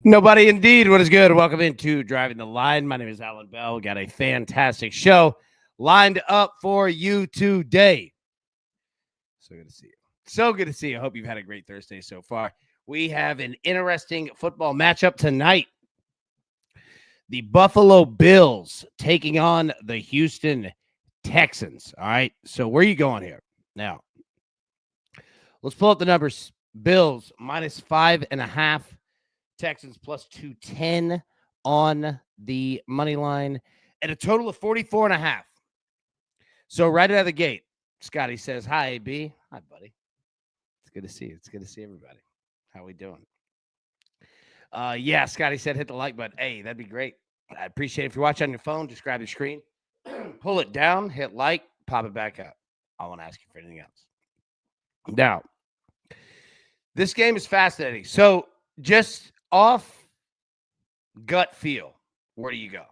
Nobody indeed. What is good? Welcome into Driving the Line. My name is Alan Bell. We got a fantastic show lined up for you today. So good to see you. So good to see you. I hope you've had a great Thursday so far. We have an interesting football matchup tonight. The Buffalo Bills taking on the Houston Texans. All right. So where are you going here? Now, let's pull up the numbers. Bills minus 5.5. Texans plus 210 on the money line at a total of 44.5. So right out of the gate, Scotty says, hi, AB. Hi, buddy. It's good to see you. It's good to see everybody. How we doing? Yeah, Scotty said hit the like button. Hey, that'd be great. I appreciate it. If you're watching on your phone, just grab your screen, pull it down, hit like, pop it back up. I won't ask you for anything else. Now, this game is fascinating. So just off gut feel, where do you go?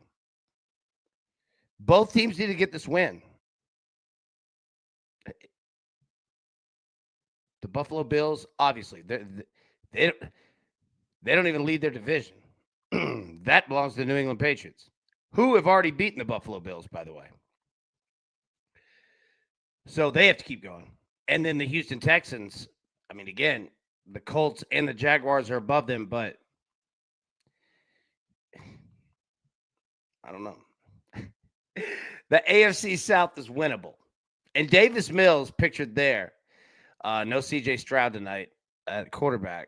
Both teams need to get this win. The Buffalo Bills, obviously, they don't even lead their division. That belongs to the New England Patriots, who have already beaten the Buffalo Bills, by the way. So they have to keep going. And then the Houston Texans, I mean, again, the Colts and the Jaguars are above them, but I don't know. The AFC South is winnable. And Davis Mills pictured there. No CJ Stroud tonight at quarterback.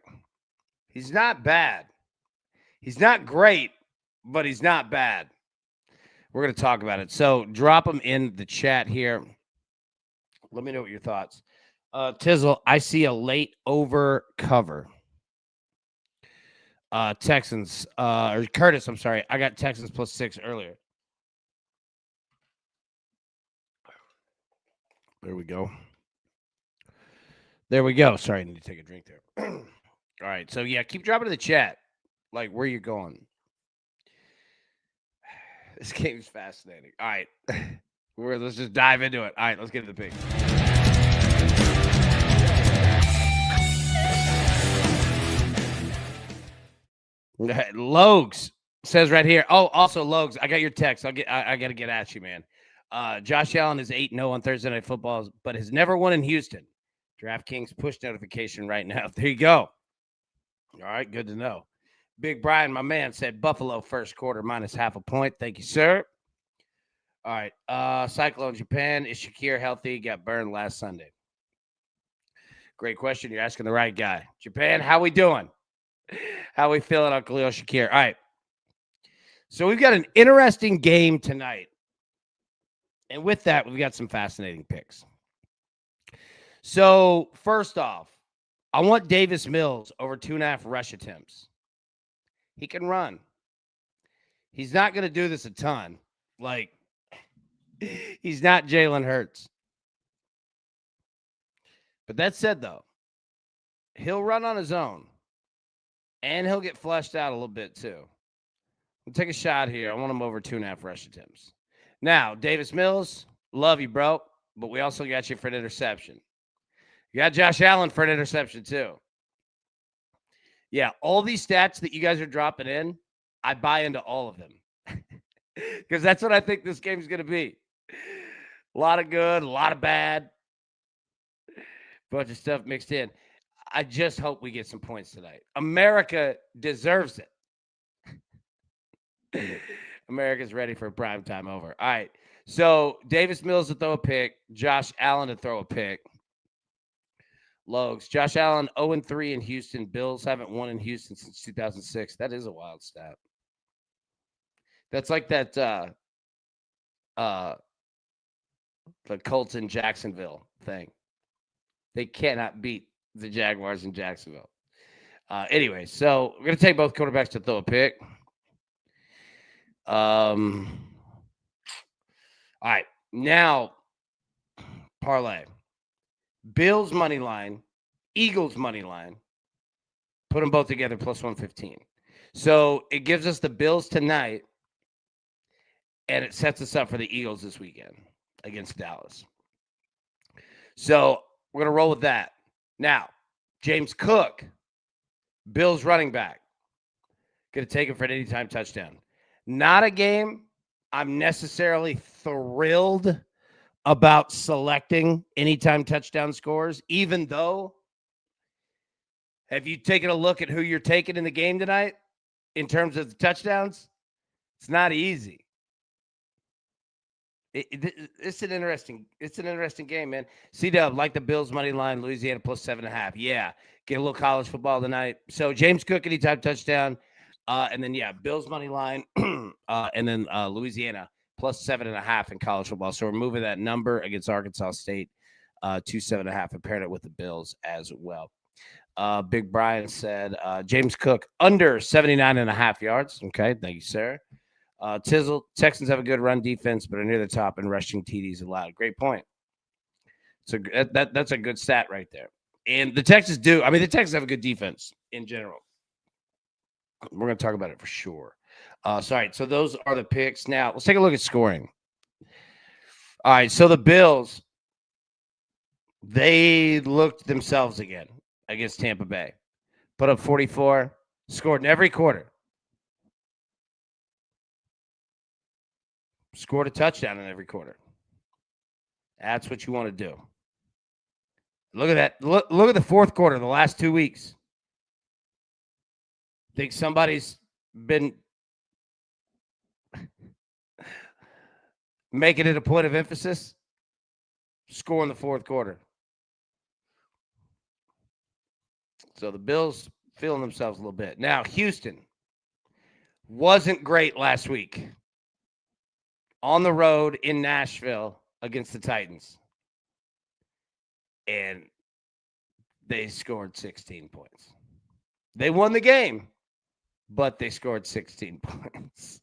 He's not bad. He's not great, but he's not bad. We're going to talk about it. So drop them in the chat here. Let me know what your thoughts. Tizzle, I see a late over cover. Texans, or Curtis, I'm sorry. I got Texans plus 6 earlier. There we go. There we go. Sorry, I need to take a drink there. All right. So, yeah, keep dropping in the chat, like where you're going. This game is fascinating. All right. Let's just dive into it. All right, let's get to the pick. Logs says right here. Oh, also Logs, I got your text. I got to get at you, man. Josh Allen is 8-0 on Thursday Night Football, but has never won in Houston. DraftKings push notification right now. There you go. All right, good to know. Big Brian, my man, said Buffalo first quarter minus half a point. Thank you, sir. All right. Cyclone Japan, is Shakir healthy? Got burned last Sunday. Great question. You're asking the right guy. Japan, how we doing? How we feeling on Khalil Shakir? All right. So we've got an interesting game tonight. And with that, we've got some fascinating picks. So first off, I want Davis Mills over 2.5 rush attempts. He can run. He's not going to do this a ton. Like, he's not Jalen Hurts. But that said, though, he'll run on his own. And he'll get fleshed out a little bit, too. I'll take a shot here. I want him over 2.5 rush attempts. Now, Davis Mills, love you, bro. But we also got you for an interception. You got Josh Allen for an interception, too. Yeah, all these stats that you guys are dropping in, I buy into all of them. Because that's what I think this game's going to be. A lot of good, a lot of bad. Bunch of stuff mixed in. I just hope we get some points tonight. America deserves it. America's ready for prime time over. All right. So Davis Mills to throw a pick. Josh Allen to throw a pick. Logs. Josh Allen 0-3 in Houston. Bills haven't won in Houston since 2006. That is a wild stat. That's like that the Colts in Jacksonville thing. They cannot beat the Jaguars in Jacksonville. Anyway, so we're going to take both quarterbacks to throw a pick. All right. Now, parlay. Bills money line, Eagles money line. Put them both together plus 115. So it gives us the Bills tonight, and it sets us up for the Eagles this weekend against Dallas. So we're going to roll with that. Now, James Cook, Bills running back. Going to take him for an anytime touchdown. Not a game I'm necessarily thrilled about selecting anytime touchdown scores, even though, have you taken a look at who you're taking in the game tonight in terms of the touchdowns? It's not easy. It's an interesting game, man. C-Dub, like the Bills money line, Louisiana plus 7.5. Yeah, get a little college football tonight. So James Cook anytime touchdown, and then Bills money line, and then Louisiana plus 7.5 in college football. So we're moving that number against Arkansas State to 7.5 and pairing it with the Bills as well. Big Brian said James Cook under 79.5 yards. Okay, thank you, sir. Tizzle, Texans have a good run defense, but are near the top in rushing TDs allowed. Great point. So that's a good stat right there. And the Texans do. I mean, the Texans have a good defense in general. We're going to talk about it for sure. Sorry. So those are the picks. Now let's take a look at scoring. All right. So the Bills, they looked themselves again against Tampa Bay. Put up 44, scored in every quarter. Scored a touchdown in every quarter. That's what you want to do. Look at that. Look at the fourth quarter, the last 2 weeks. Think somebody's been making it a point of emphasis? Score in the fourth quarter. So the Bills feeling themselves a little bit. Now, Houston wasn't great last week. On the road in Nashville against the Titans. And they scored 16 points. They won the game, but they scored 16 points.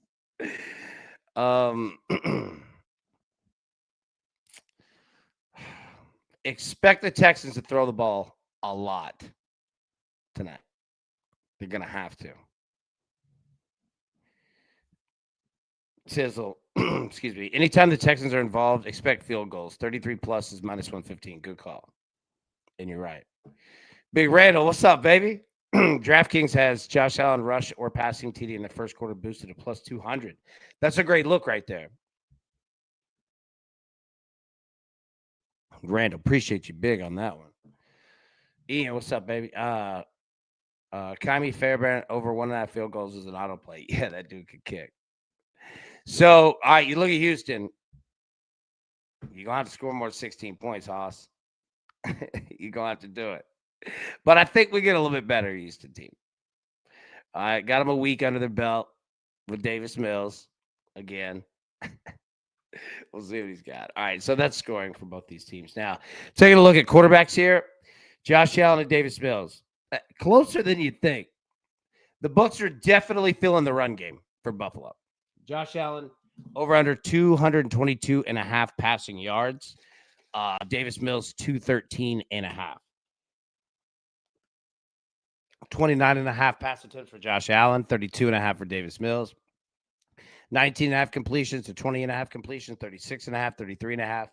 Expect the Texans to throw the ball a lot tonight. They're going to have to. Sizzle. Excuse me. Anytime the Texans are involved, expect field goals. 33 plus is minus 115. Good call. And you're right. Big Randall, what's up, baby? DraftKings has Josh Allen rush or passing TD in the first quarter boosted to plus 200. That's a great look right there. Randall, appreciate you big on that one. Ian, what's up, baby? Kaimi Fairbairn over 1.5 field goals is an autoplay. Yeah, that dude could kick. So, all right, you look at Houston. You're going to have to score more than 16 points, Haas. You're going to have to do it. But I think we get a little bit better Houston team. All right, got them a week under their belt with Davis Mills again. We'll see what he's got. All right, so that's scoring for both these teams. Now, taking a look at quarterbacks here, Josh Allen and Davis Mills. Closer than you'd think. The Bucs are definitely filling the run game for Buffalo. Josh Allen, over under 222.5 passing yards. Davis Mills, 213.5. 29.5 pass attempts for Josh Allen, 32.5 for Davis Mills. 19.5 completions to 20.5 completions, 36.5, 33.5.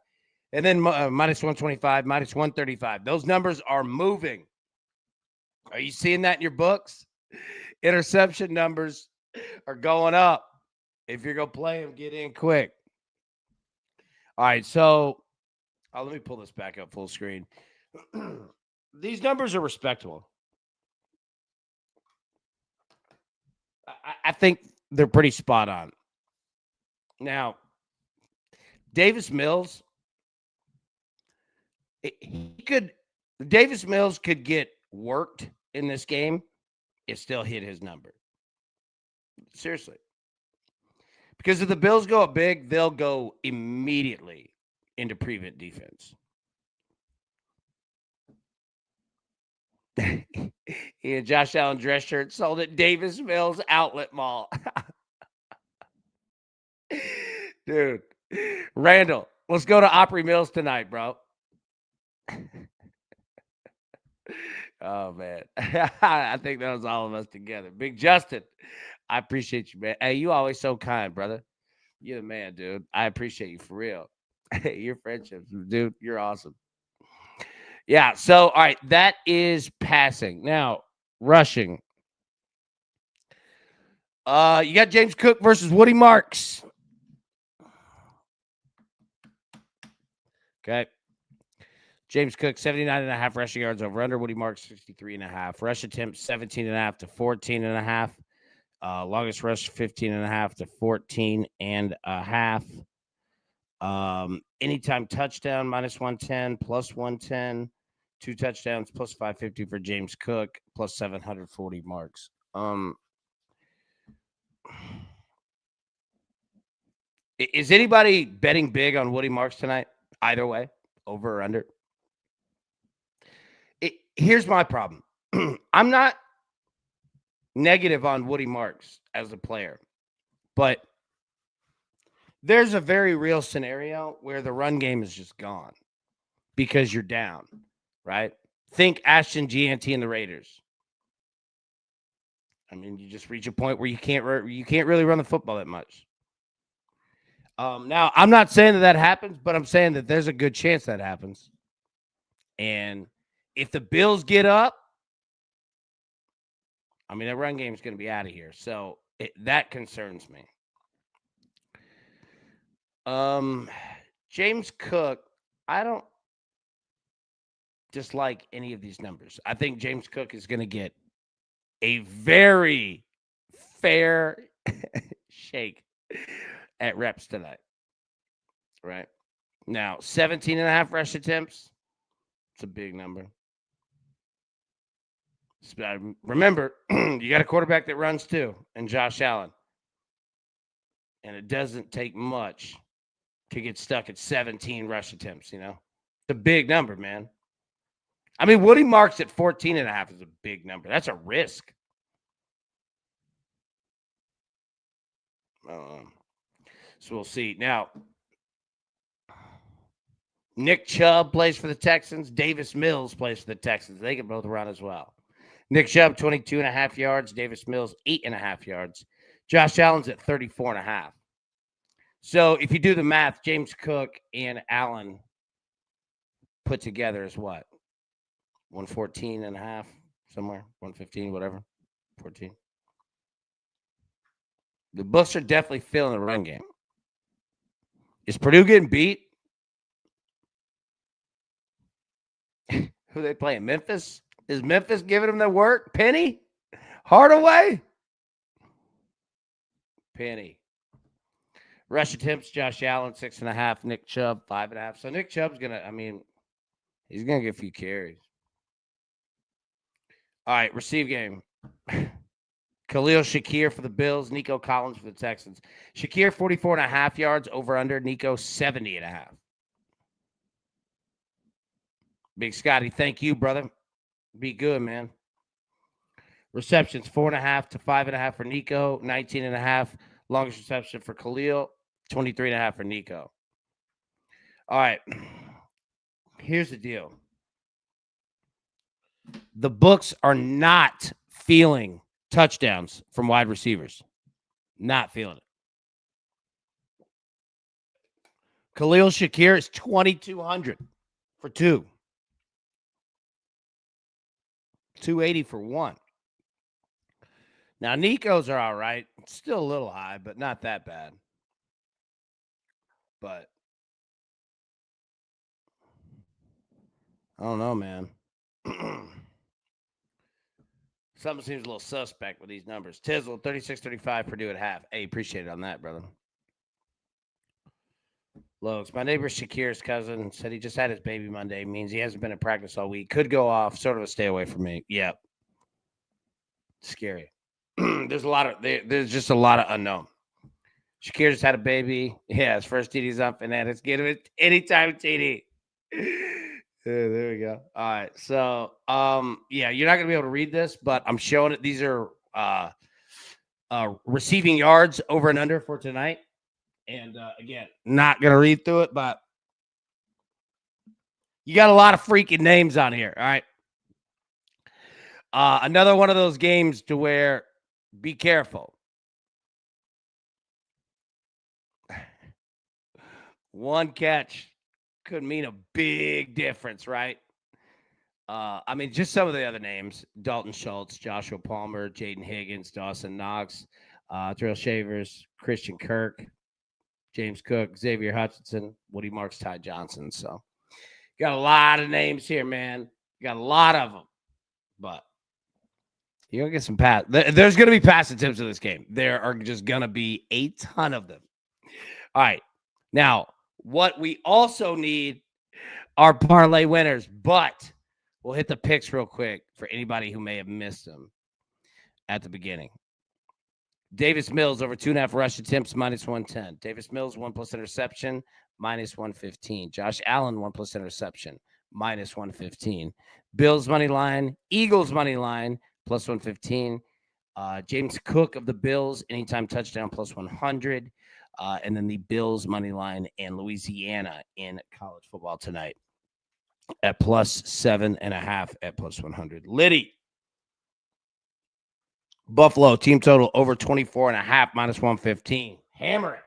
And then minus 125, minus 135. Those numbers are moving. Are you seeing that in your books? Interception numbers are going up. If you're going to play them, get in quick. All right, so let me pull this back up full screen. These numbers are respectable. I think they're pretty spot on. Now, Davis Mills, Davis Mills could get worked in this game. It still hit his number. Seriously. Because if the Bills go up big, they'll go immediately into prevent defense. Yeah, Josh Allen dress shirt sold at Davis Mills Outlet Mall. Dude, Randall, let's go to Opry Mills tonight, bro. Oh, man. I think that was all of us together. Big Justin, I appreciate you, man. Hey, you always so kind, brother. You're the man, dude. I appreciate you for real. Your friendships, dude. You're awesome. Yeah, so, all right, that is passing. Now, rushing. You got James Cook versus Woody Marks. Okay. James Cook, 79.5 rushing yards over under. Woody Marks, 63.5. Rush attempts, 17.5 to 14.5. Longest rush, 15.5 to 14.5. Anytime touchdown, minus 110, plus 110. 2 touchdowns, plus 550 for James Cook, plus 740 Marks. Is anybody betting big on Woody Marks tonight? Either way, over or under? Here's my problem. I'm not negative on Woody Marks as a player, but there's a very real scenario where the run game is just gone because you're down, right? Think Ashton Gianti and the Raiders. I mean, you just reach a point where you can't really run the football that much. Now, I'm not saying that happens, but I'm saying that there's a good chance that happens. And if the Bills get up, I mean, that run game is going to be out of here. So that concerns me. James Cook, I don't dislike any of these numbers. I think James Cook is going to get a very fair shake at reps tonight. Right? Now, 17.5 rush attempts. It's a big number. Remember, you got a quarterback that runs too, and Josh Allen. And it doesn't take much to get stuck at 17 rush attempts, you know? It's a big number, man. I mean, Woody Marks at 14.5 is a big number. That's a risk. So we'll see. Now, Nick Chubb plays for the Texans. Davis Mills plays for the Texans. They can both run as well. Nick Chubb, 22.5 yards. Davis Mills, 8.5 yards. Josh Allen's at 34.5. So if you do the math, James Cook and Allen put together is what? 114.5, somewhere, 115, whatever, 14. The books are definitely feeling the run game. Is Purdue getting beat? Who they playing? Memphis? Is Memphis giving them the work? Penny? Hardaway? Penny. Rush attempts, Josh Allen, 6.5. Nick Chubb, 5.5. So Nick Chubb's going to, I mean, he's going to get a few carries. All right, receive game. Khalil Shakir for the Bills, Nico Collins for the Texans. Shakir, 44.5 yards over under. Nico, 70.5. Big Scotty, thank you, brother. Be good, man. Receptions, 4.5 to 5.5 for Nico, 19.5. Longest reception for Khalil, 23.5 for Nico. All right. Here's the deal. The books are not feeling touchdowns from wide receivers. Not feeling it. Khalil Shakir is 2,200 for 2. 280 for 1. Now, Nico's are all right. It's still a little high, but not that bad. But I don't know, man. Something seems a little suspect with these numbers. Tizzle, 36-35, Purdue at half. Hey, appreciate it on that, brother. Lokes, my neighbor Shakir's cousin said he just had his baby Monday. Means he hasn't been in practice all week. Could go off. Sort of a stay away from me. Yep. Scary. There's just a lot of unknown. Shakir just had a baby. Yeah, his first TD's up, and then it's get him at anytime TD. There we go. All right. So, yeah, you're not gonna be able to read this, but I'm showing it. These are receiving yards over and under for tonight. And again, not gonna read through it, but you got a lot of freaking names on here. All right. Another one of those games to where be careful. One catch could mean a big difference, right? I mean, just some of the other names: Dalton Schultz, Joshua Palmer, Jaden Higgins, Dawson Knox, Terrell Shavers, Christian Kirk, James Cook, Xavier Hutchinson, Woody Marks, Ty Johnson. So got a lot of names here, man. Got a lot of them. But you're going to get some pass. There's going to be pass attempts in this game. There are just going to be a ton of them. All right. Now, what we also need are parlay winners, but we'll hit the picks real quick for anybody who may have missed them at the beginning. Davis Mills over 2.5 rush attempts, -110. Davis Mills, 1+ interception, -115. Josh Allen, 1+ interception, -115. Bills money line, Eagles money line, +115. James Cook of the Bills, anytime touchdown, +100. And then the Bills money line and Louisiana in college football tonight at +7.5 at +100. Liddy. Buffalo team total over 24.5, -115. Hammer it.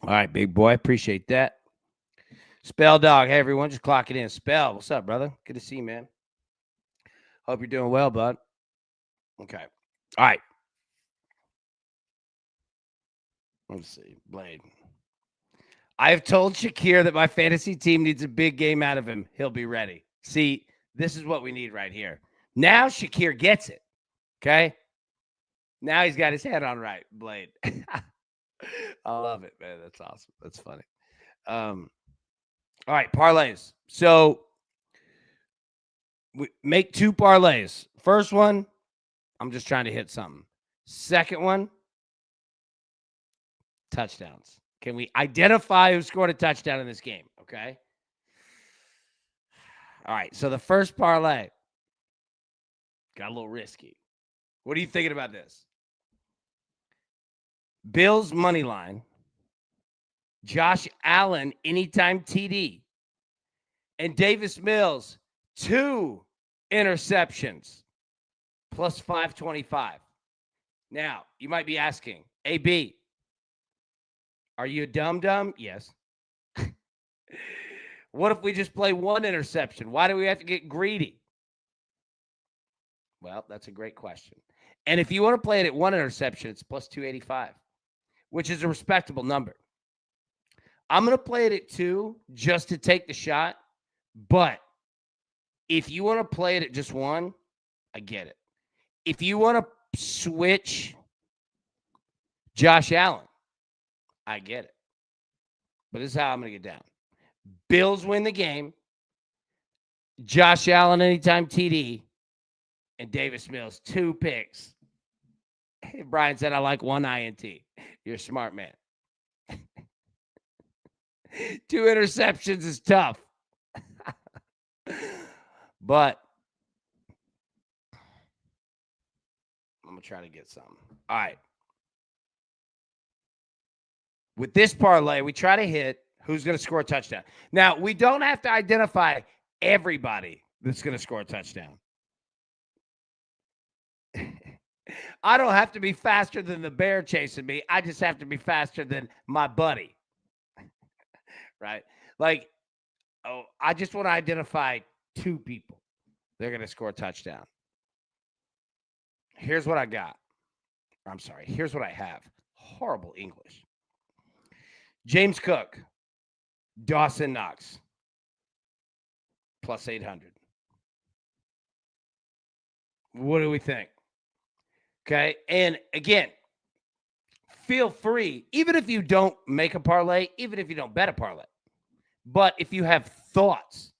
All right, big boy. Appreciate that. Spell Dog. Hey, everyone. Just clocking in. Spell. What's up, brother? Good to see you, man. Hope you're doing well, bud. Okay. All right. Let's see. Blade. I have told Shakir that my fantasy team needs a big game out of him. He'll be ready. See, this is what we need right here. Now Shakir gets it. Okay? Now he's got his head on right, Blade. I love it, man. That's awesome. That's funny. All right, parlays. So we make 2 parlays. First one, I'm just trying to hit something. Second one, touchdowns. Can we identify who scored a touchdown in this game? Okay. All right. So the first parlay got a little risky. What are you thinking about this? Bills money line, Josh Allen anytime TD, and Davis Mills 2 interceptions, +525. Now, you might be asking, AB, are you a dum-dum? Yes. What if we just play 1 interception? Why do we have to get greedy? Well, that's a great question. And if you want to play it at 1 interception, it's +285, which is a respectable number. I'm going to play it at 2 just to take the shot. But if you want to play it at just 1, I get it. If you want to switch Josh Allen, I get it. But this is how I'm going to get down. Bills win the game. Josh Allen anytime TD. And Davis Mills 2 picks. Hey, Brian said, I like 1 INT. You're a smart man. 2 interceptions is tough. But I'm going to try to get something. All right. With this parlay, we try to hit who's going to score a touchdown. Now, we don't have to identify everybody that's going to score a touchdown. I don't have to be faster than the bear chasing me. I just have to be faster than my buddy. Right? Like, I just want to identify 2 people. They're going to score a touchdown. Here's what I got. I'm sorry. Here's what I have. Horrible English. James Cook, Dawson Knox, +800. What do we think? Okay. And again, feel free, even if you don't make a parlay, even if you don't bet a parlay, but if you have thoughts,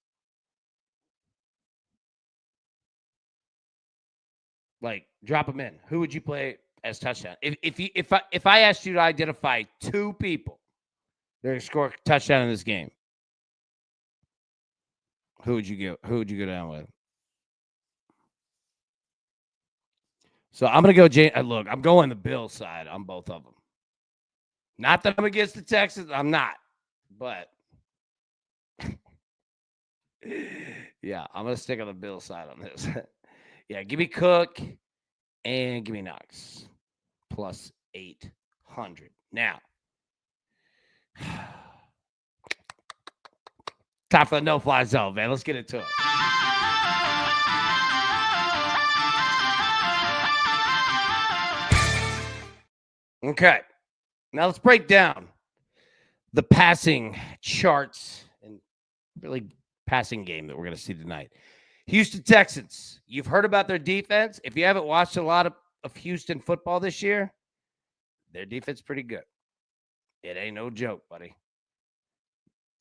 like drop them in. Who would you play as touchdown? If I asked you to identify 2 people they're going to score a touchdown in this game, who would you go down with? So I'm going to go look, I'm going the Bills side on both of them. Not that I'm against the Texans. I'm not. But, yeah, I'm going to stick on the Bills side on this. Yeah, give me Cook and give me Knox. +800. Now, time for the no-fly zone, man. Let's get into it. Okay. Now let's break down the passing charts and really passing game that we're going to see tonight. Houston Texans. You've heard about their defense. If you haven't watched a lot of Houston football this year, their defense is pretty good. It ain't no joke, buddy.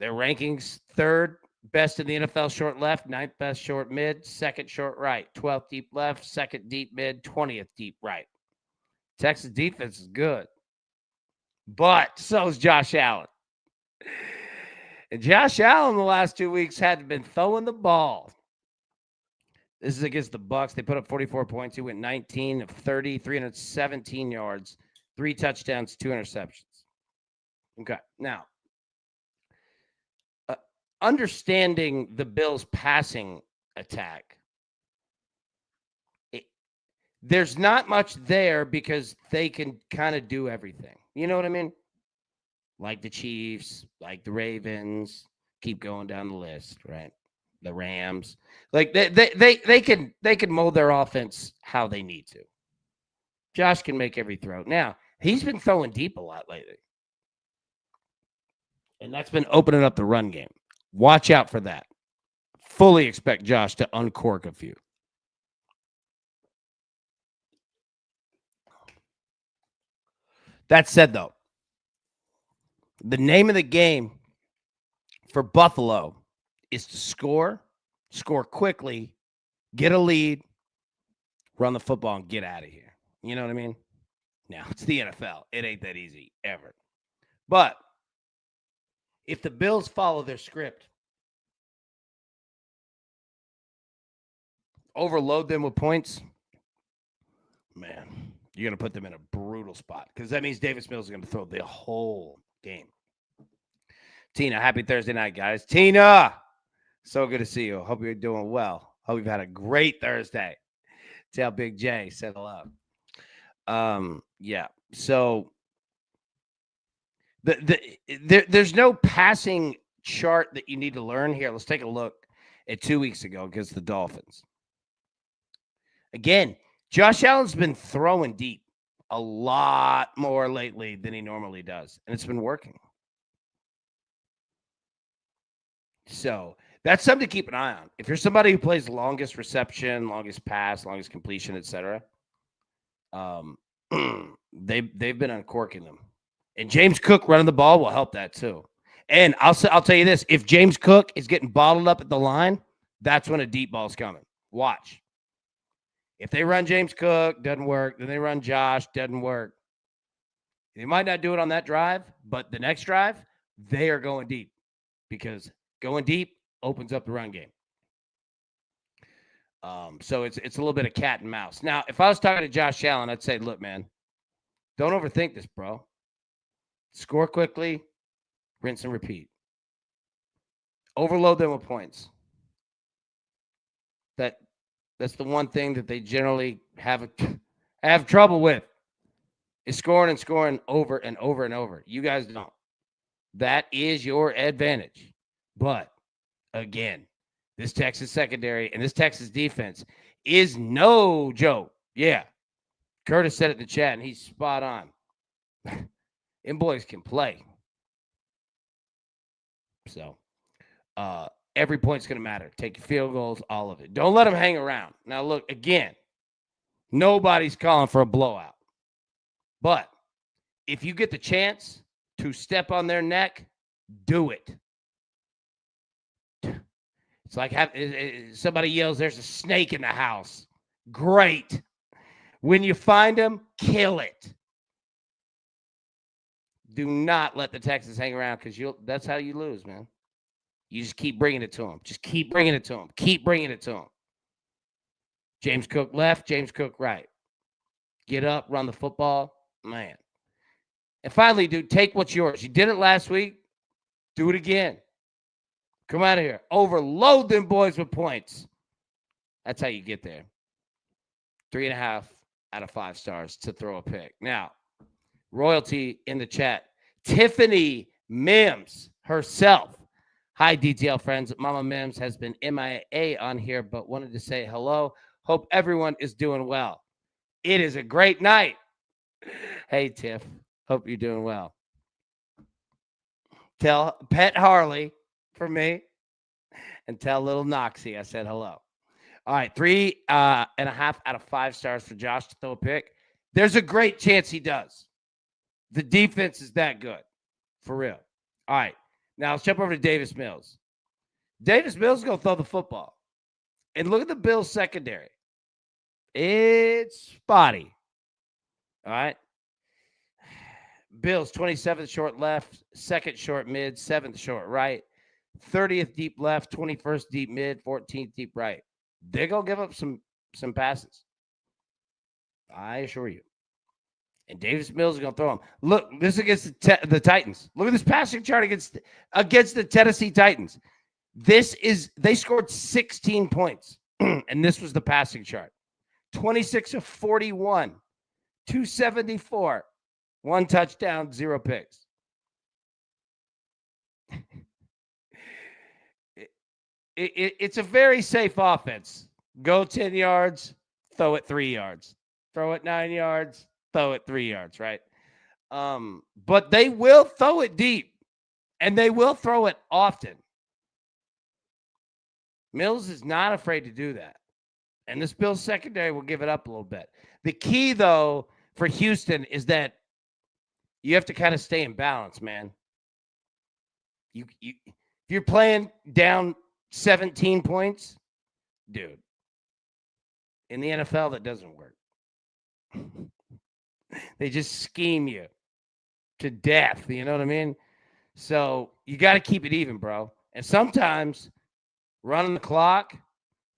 Their rankings, third best in the NFL short left, ninth best short mid, second short right, 12th deep left, second deep mid, 20th deep right. Texas defense is good. But so is Josh Allen. And Josh Allen the last 2 weeks had been throwing the ball. This is against the Bucs. They put up 44 points. He went 19 of 30, 317 yards, 3 touchdowns, 2 interceptions. Okay. Now, understanding the Bills' passing attack, there's not much there because they can kind of do everything. You know what I mean? Like the Chiefs, like the Ravens, keep going down the list, right? The Rams, like they can mold their offense how they need to. Josh can make every throw. Now, he's been throwing deep a lot lately, and that's been opening up the run game. Watch out for that. Fully expect Josh to uncork a few. That said, though, the name of the game for Buffalo is to score quickly, get a lead, run the football, and get out of here. You know what I mean? Now, it's the NFL. It ain't that easy ever. But if the Bills follow their script, overload them with points, man, you're going to put them in a brutal spot because that means Davis Mills is going to throw the whole game. Tina, happy Thursday night, guys. Tina, so good to see you. Hope you're doing well. Hope you've had a great Thursday. Tell Big J, said hello. Yeah. So there's no passing chart that you need to learn here. Let's take a look at 2 weeks ago against the Dolphins. Again, Josh Allen's been throwing deep a lot more lately than he normally does, and it's been working. So that's something to keep an eye on. If you're somebody who plays longest reception, longest pass, longest completion, etc., they've been uncorking them. And James Cook running the ball will help that too. And I'll tell you this: if James Cook is getting bottled up at the line, that's when a deep ball's coming. Watch. If they run James Cook, doesn't work. Then they run Josh, doesn't work. They might not do it on that drive, but the next drive, they are going deep because going deep opens up the run game. So it's a little bit of cat and mouse. Now, if I was talking to Josh Allen, I'd say, look, man, don't overthink this, bro. Score quickly, rinse and repeat. Overload them with points. That's the one thing that they generally have trouble with is scoring and scoring over and over and over. You guys don't. That is your advantage. But again, this Texas secondary and this Texas defense is no joke. Yeah. Curtis said it in the chat, and he's spot on. Them boys can play. So, every point's going to matter. Take your field goals, all of it. Don't let them hang around. Now, look, again, nobody's calling for a blowout. But if you get the chance to step on their neck, do it. It's like somebody yells, there's a snake in the house. Great. When you find them, kill it. Do not let the Texans hang around because that's how you lose, man. You just keep bringing it to them. Just keep bringing it to them. Keep bringing it to them. James Cook left, James Cook right. Get up, run the football. Man. And finally, dude, take what's yours. You did it last week. Do it again. Come out of here. Overload them boys with points. That's how you get there. 3.5 out of 5 stars to throw a pick. Now, royalty in the chat. Tiffany Mims herself. Hi, DTL friends. Mama Mims has been MIA on here, but wanted to say hello. Hope everyone is doing well. It is a great night Hey, Tiff. Hope you're doing well. Tell Pet Harley for me and tell little Noxie I said hello. All right, 3.5 out of 5 stars for Josh to throw a pick. There's a great chance he does. The defense is that good, for real. All right, now let's jump over to Davis Mills. Davis Mills is going to throw the football. And look at the Bills' secondary. It's spotty. All right. Bills, 27th short left, 2nd short mid, 7th short right, 30th deep left, 21st deep mid, 14th deep right. They're going to give up some passes. I assure you. And Davis Mills is going to throw them. Look, this is against the Titans. Look at this passing chart against the Tennessee Titans. They scored 16 points, and this was the passing chart. 26 of 41, 274, 1 touchdown, 0 picks. It's a very safe offense. Go 10 yards, throw it 3 yards. Throw it 9 yards, throw it 3 yards, right? But they will throw it deep, and they will throw it often. Mills is not afraid to do that. And this Bills secondary will give it up a little bit. The key, though, for Houston is that you have to kind of stay in balance, man. If you're playing down 17 points, dude, in the NFL, that doesn't work. They just scheme you to death. You know what I mean? So you got to keep it even, bro. And sometimes running the clock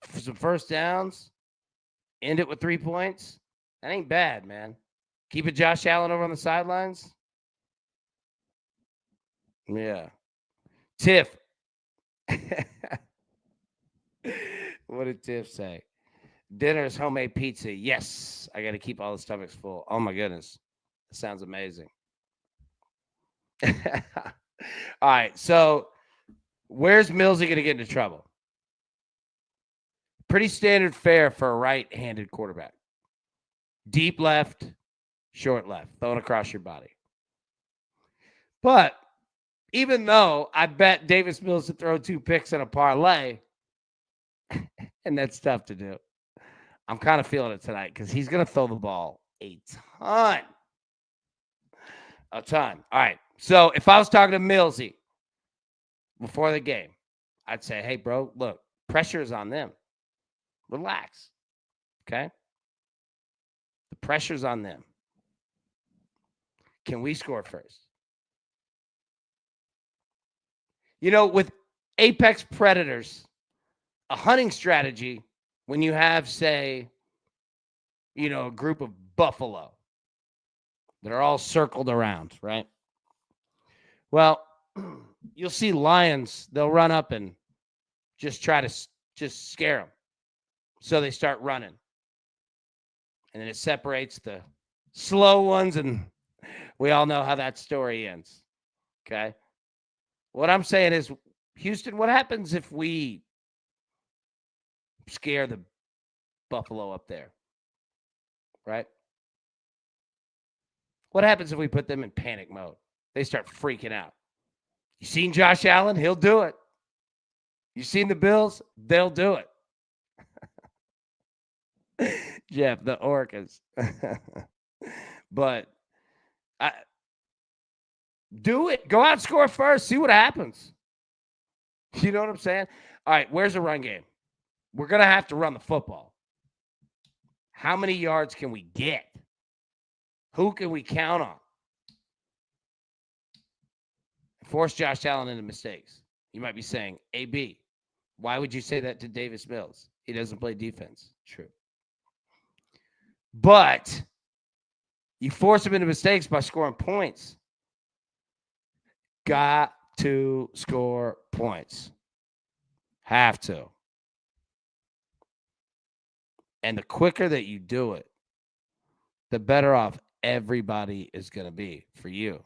for some first downs, end it with 3 points, that ain't bad, man. Keep it Josh Allen over on the sidelines. Yeah. Tiff. What did Tiff say? Dinner's homemade pizza. Yes. I got to keep all the stomachs full. Oh, my goodness. That sounds amazing. All right. So where's Millsy going to get into trouble? Pretty standard fare for a right-handed quarterback. Deep left, short left, thrown across your body. But even though I bet Davis Mills to throw 2 picks in a parlay, and that's tough to do, I'm kind of feeling it tonight because he's going to throw the ball a ton. A ton. All right. So if I was talking to Millsy before the game, I'd say, hey, bro, look, pressure is on them. Relax. Okay? The pressure's on them. Can we score first? You know, with apex predators, a hunting strategy, when you have, say, a group of buffalo that are all circled around, right? Well, you'll see lions, they'll run up and just try to just scare them. So they start running. And then it separates the slow ones, and we all know how that story ends. Okay? What I'm saying is, Houston, what happens if we scare the buffalo up there? Right? What happens if we put them in panic mode? They start freaking out. You seen Josh Allen? He'll do it. You seen the Bills? They'll do it. Jeff, the Orcas. But do it. Go out and score first. See what happens. You know what I'm saying? All right, where's the run game? We're going to have to run the football. How many yards can we get? Who can we count on? Force Josh Allen into mistakes. You might be saying, AB, why would you say that to Davis Mills? He doesn't play defense. True. But you force him into mistakes by scoring points. Got to score points. Have to. And the quicker that you do it, the better off everybody is going to be for you.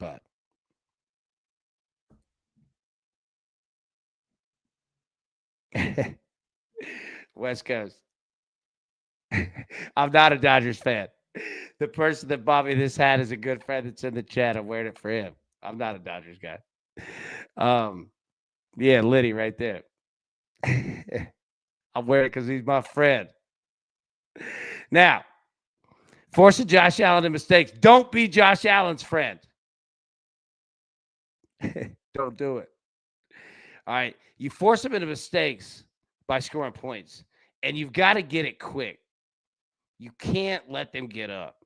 But West Coast. I'm not a Dodgers fan. The person that bought me this hat is a good friend that's in the chat. I'm wearing it for him. I'm not a Dodgers guy. Yeah, Liddy right there. I'm wearing it because he's my friend. Now, forcing Josh Allen to mistakes. Don't be Josh Allen's friend. Don't do it. All right. You force him into mistakes by scoring points, and you've got to get it quick. You can't let them get up.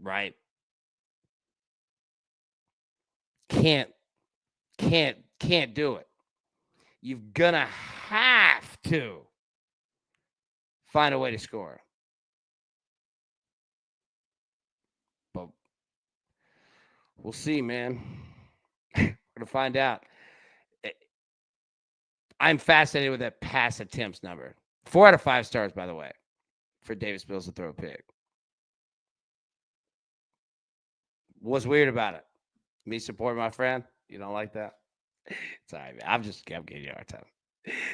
Right? Can't do it. You're gonna have to find a way to score. But we'll see, man. We're gonna find out. I'm fascinated with that pass attempts number. 4 out of 5 stars, by the way, for Davis Mills to throw a pick. What's weird about it? Me supporting my friend? You don't like that? It's all right, man. I'm giving you a hard time.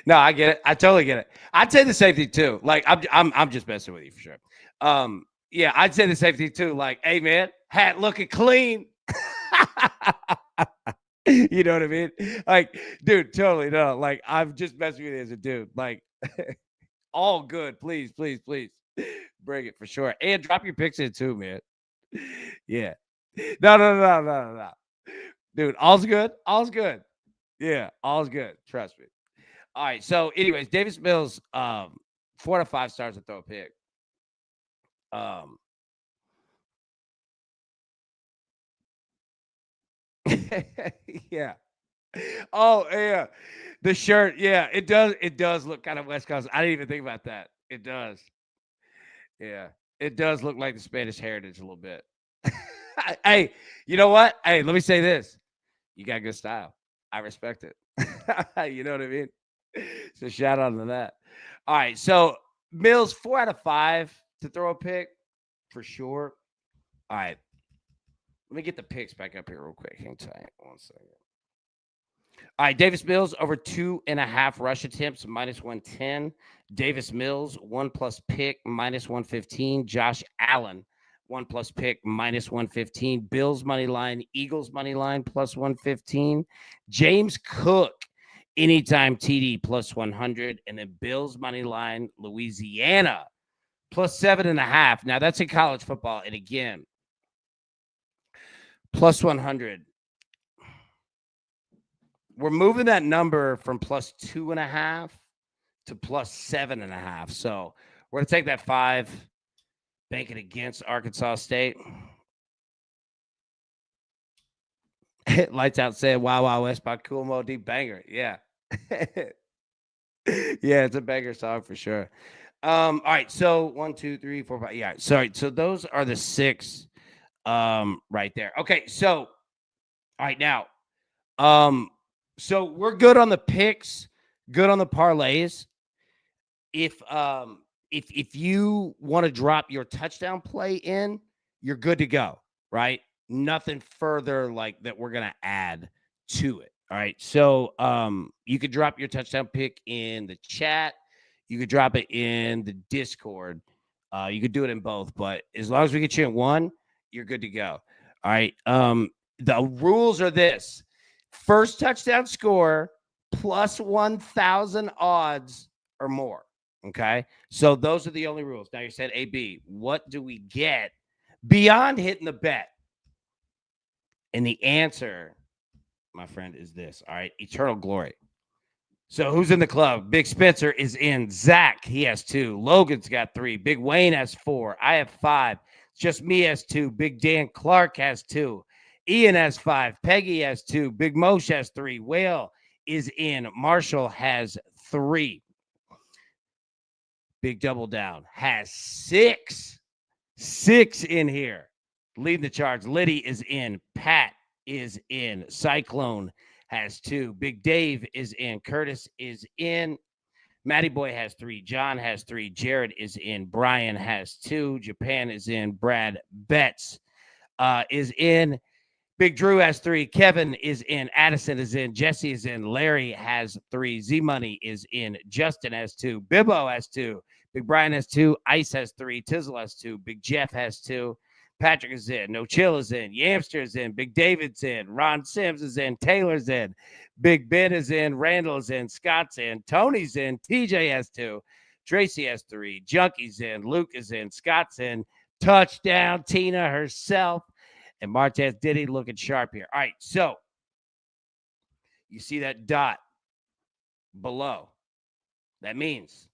No, I get it. I totally get it. I'd say the same thing too. Like I'm just messing with you for sure. Yeah, I'd say the same thing too. Like, hey man, hat looking clean. You know what I mean? Like, dude, totally no. Like, I'm just messing with you as a dude. Like, all good. Please, please, please, bring it for sure. And drop your picks in too, man. Yeah. No. Dude, all's good. All's good. Yeah, all's good. Trust me. All right. So, anyways, Davis Mills, 4 out of 5 stars to throw a pick. Yeah. Oh, yeah. The shirt. Yeah, it does. It does look kind of West Coast. I didn't even think about that. It does. Yeah. It does look like the Spanish heritage a little bit. Hey, you know what? Hey, let me say this. You got good style. I respect it. You know what I mean? So shout out to that. All right. So Mills, 4 out of 5 to throw a pick for sure. All right. Let me get the picks back up here real quick. Hang tight. 1 second. All right. Davis Mills over 2.5 rush attempts, -110. Davis Mills, 1+ pick, -115. Josh Allen, 1+ pick, -115. Bills money line, Eagles money line, +115. James Cook, anytime TD, +100. And then Bills money line, Louisiana, +7.5. Now that's in college football. And again, +100. We're moving that number from +2.5 to +7.5. So we're going to take that 5, bank it against Arkansas State. Lights Out said, Wow Wow West by Cool Mo Deep banger. Yeah. Yeah, it's a banger song for sure. All right. So 1, 2, 3, 4, 5. Yeah. Sorry. So those are the 6 right there. Okay. So, all right. Now, so we're good on the picks, good on the parlays. If you want to drop your touchdown play in, you're good to go, right? Nothing further like that we're gonna add to it. All right. So you could drop your touchdown pick in the chat. You could drop it in the Discord. You could do it in both, but as long as we get you in one, you're good to go. All right. The rules are this: first touchdown score +1,000 odds or more. Okay. So those are the only rules. Now you said, AB, what do we get beyond hitting the bet? And the answer, my friend, is this. All right. Eternal glory. So who's in the club? Big Spencer is in. Zach, he has 2. Logan's got 3. Big Wayne has 4. I have 5. Just me has 2. Big Dan Clark has 2. Ian has 5. Peggy has 2. Big Moshe has 3. Whale is in. Marshall has 3. Big Double Down has 6. 6 in here. Leading the charge. Liddy is in. Pat is in. Cyclone has 2. Big Dave is in. Curtis is in. Matty Boy has 3. John has 3. Jared is in. Brian has 2. Japan is in. Brad Betts is in. Big Drew has 3. Kevin is in. Addison is in. Jesse is in. Larry has 3. Z Money is in. Justin has 2. Bibbo has 2. Big Brian has 2. Ice has 3. Tizzle has 2. Big Jeff has 2. Patrick is in. No Chill is in. Yamster is in. Big David's in. Ron Sims is in. Taylor's in. Big Ben is in. Randall is in. Scott's in. Tony's in. TJ has 2. Tracy has 3. Junkie's in. Luke is in. Scott's in. Touchdown. Tina herself. And Martez Diddy looking sharp here. All right, so you see that dot below. That means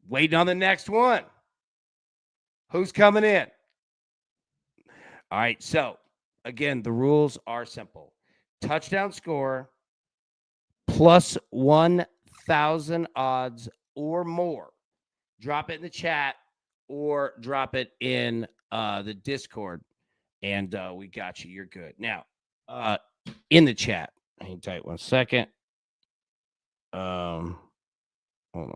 waiting on the next one. Who's coming in? All right, so again, the rules are simple. Touchdown score plus 1,000 odds or more. Drop it in the chat or drop it in the Discord, and we got you. You're good. Now, in the chat, hang tight 1 second. Hold on.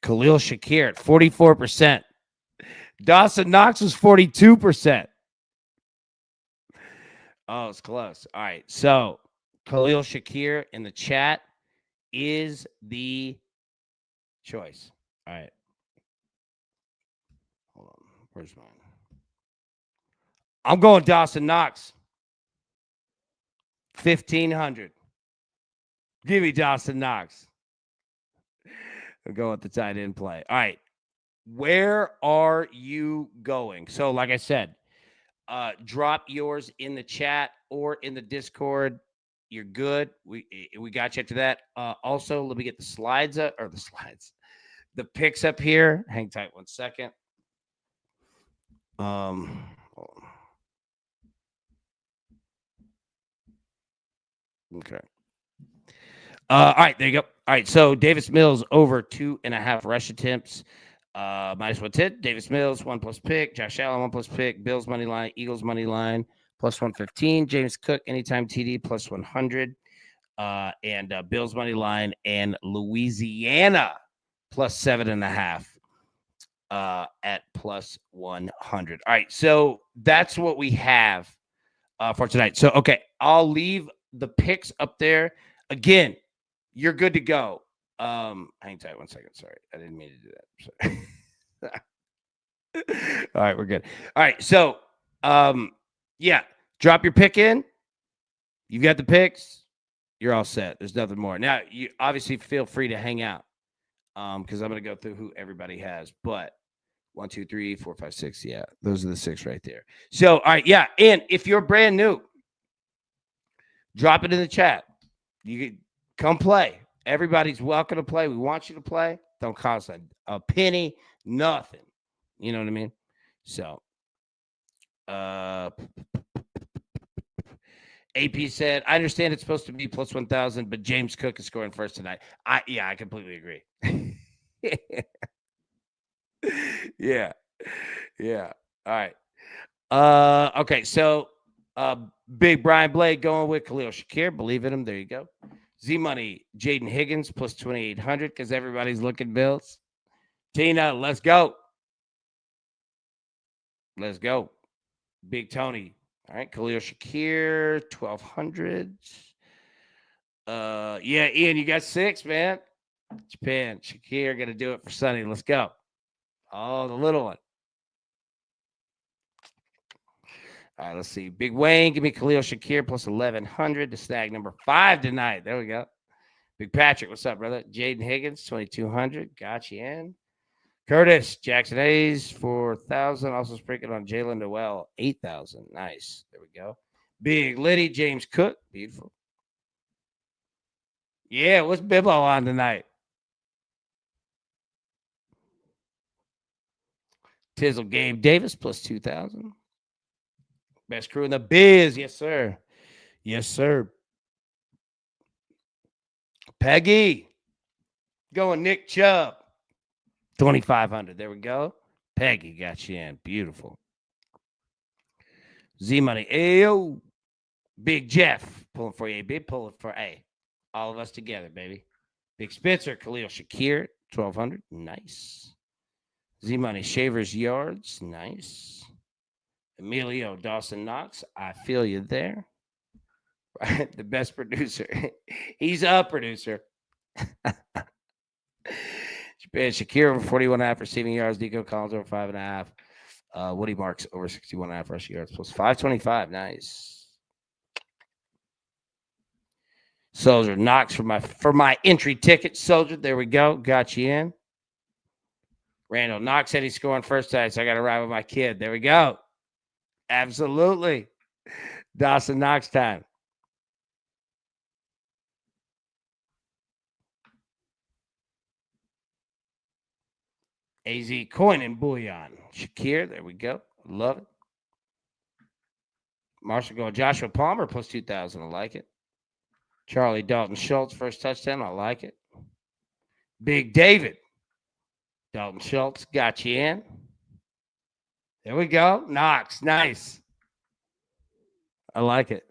Khalil Shakir at 44%. Dawson Knox was 42%. Oh, it's close. All right. So Khalil Shakir in the chat is the choice. All right. Hold on. Where's mine? I'm going Dawson Knox. 1,500. Give me Dawson Knox. I'll go with the tight end play. All right. Where are you going? So, like I said, drop yours in the chat or in the Discord. You're good. We got you to that. Also, let me get the slides up, or the picks up here. Hang tight 1 second. Okay. All right, there you go. All right, so Davis Mills over 2.5 rush attempts. Minus 110. Davis Mills, 1+ pick. Josh Allen, 1+ pick. Bills money line. Eagles money line, plus 115. James Cook, anytime TD, plus 100. And Bills money line and Louisiana, plus 7.5 at plus 100. All right, so that's what we have for tonight. So, okay, I'll leave the picks up there. Again, you're good to go. Hang tight 1 second. Sorry, I didn't mean to do that. All right, we're good. All right, so yeah, drop your pick in. You got the picks. You're all set. There's nothing more. Now, you obviously feel free to hang out because I'm going to go through who everybody has. But 1, 2, 3, 4, 5, 6. Yeah, those are the 6 right there. So, all right, yeah. And if you're brand new, drop it in the chat. You can come play. Everybody's welcome to play. We want you to play. Don't cost a penny, nothing. You know what I mean? So, AP said, I understand it's supposed to be plus 1,000, but James Cook is scoring first tonight. I completely agree. Yeah. All right. Okay, so Big Brian Blade going with Khalil Shakir. Believe in him. There you go. Z Money, Jaden Higgins, plus 2,800 because everybody's looking Bills. Tina, let's go. Let's go. Big Tony. All right, Khalil Shakir, 1,200. Yeah, Ian, you got 6, man. Japan, Shakir, gonna do it for Sunny. Let's go. Oh, the little one. All right, let's see. Big Wayne, give me Khalil Shakir plus 1,100 to snag number 5 tonight. There we go. Big Patrick, what's up, brother? Jaden Higgins, 2,200. Got you in. Curtis, Jackson Hayes, 4,000. Also sprinkling on Jalen Noel, 8,000. Nice. There we go. Big Liddy, James Cook. Beautiful. Yeah, what's Bibbo on tonight? Tizzle Gabe Davis plus 2,000. Best crew in the biz. Yes, sir. Yes, sir. Peggy. Going Nick Chubb. 2,500. There we go. Peggy got you in. Beautiful. Z Money. Ayo. Big Jeff. Pulling for you. Big pulling for A. All of us together, baby. Big Spencer. Khalil Shakir. 1,200. Nice. Z-Money Shavers Yards. Nice. Emilio Dawson Knox. I feel you there. Right, the best producer. He's a producer. Shakir over 41.5 receiving yards. Nico Collins over 5.5. Woody Marks over 61.5 rushing yards plus 525. Nice. Soldier Knox for my entry ticket. Soldier, there we go. Got you in. Randall Knox said he's scoring first time, so I got to ride with my kid. There we go. Absolutely. Dawson Knox time. AZ Coin and Bullion. Shakir, there we go. Love it. Marshall going Joshua Palmer plus 2,000. I like it. Charlie Dalton Schultz, first touchdown. I like it. Big David. Dalton Schultz got you in. There we go. Knox. Nice. I like it.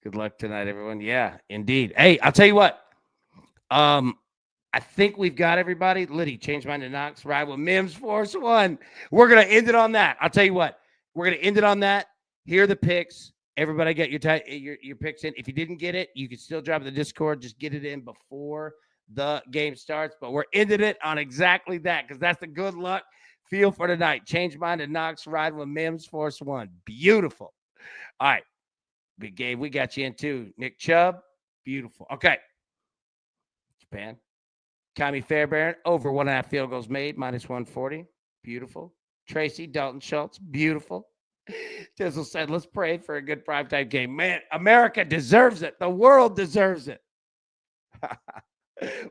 Good luck tonight, everyone. Yeah, indeed. Hey, I'll tell you what. I think we've got everybody. Liddy, change mine to Knox. Ride with Mims, Force One. We're going to end it on that. I'll tell you what. We're going to end it on that. Here are the picks. Everybody get your picks in. If you didn't get it, you can still drop the Discord. Just get it in before the game starts. But we're ending it on exactly that because that's the good luck feel for tonight. Change mine to Knox. Ride with Mims, Force One. Beautiful. All right. Big Gabe, we got you in too. Nick Chubb. Beautiful. Okay. Japan. Tommy Fairbairn, over 1.5 field goals made, minus 140. Beautiful. Tracy Dalton Schultz, beautiful. Tizzle said, let's pray for a good primetime game. Man, America deserves it. The world deserves it.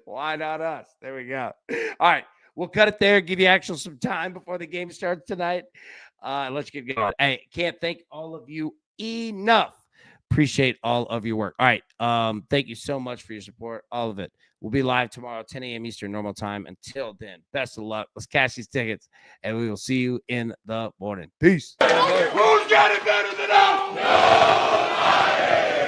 Why not us? There we go. All right. We'll cut it there, give you actually some time before the game starts tonight. Let's get going. Hey, can't thank all of you enough. Appreciate all of your work. All right. Thank you so much for your support. All of it. We'll be live tomorrow, 10 a.m. Eastern normal time. Until then, best of luck. Let's cash these tickets, and we will see you in the morning. Peace. Who's got it better than us? Nobody.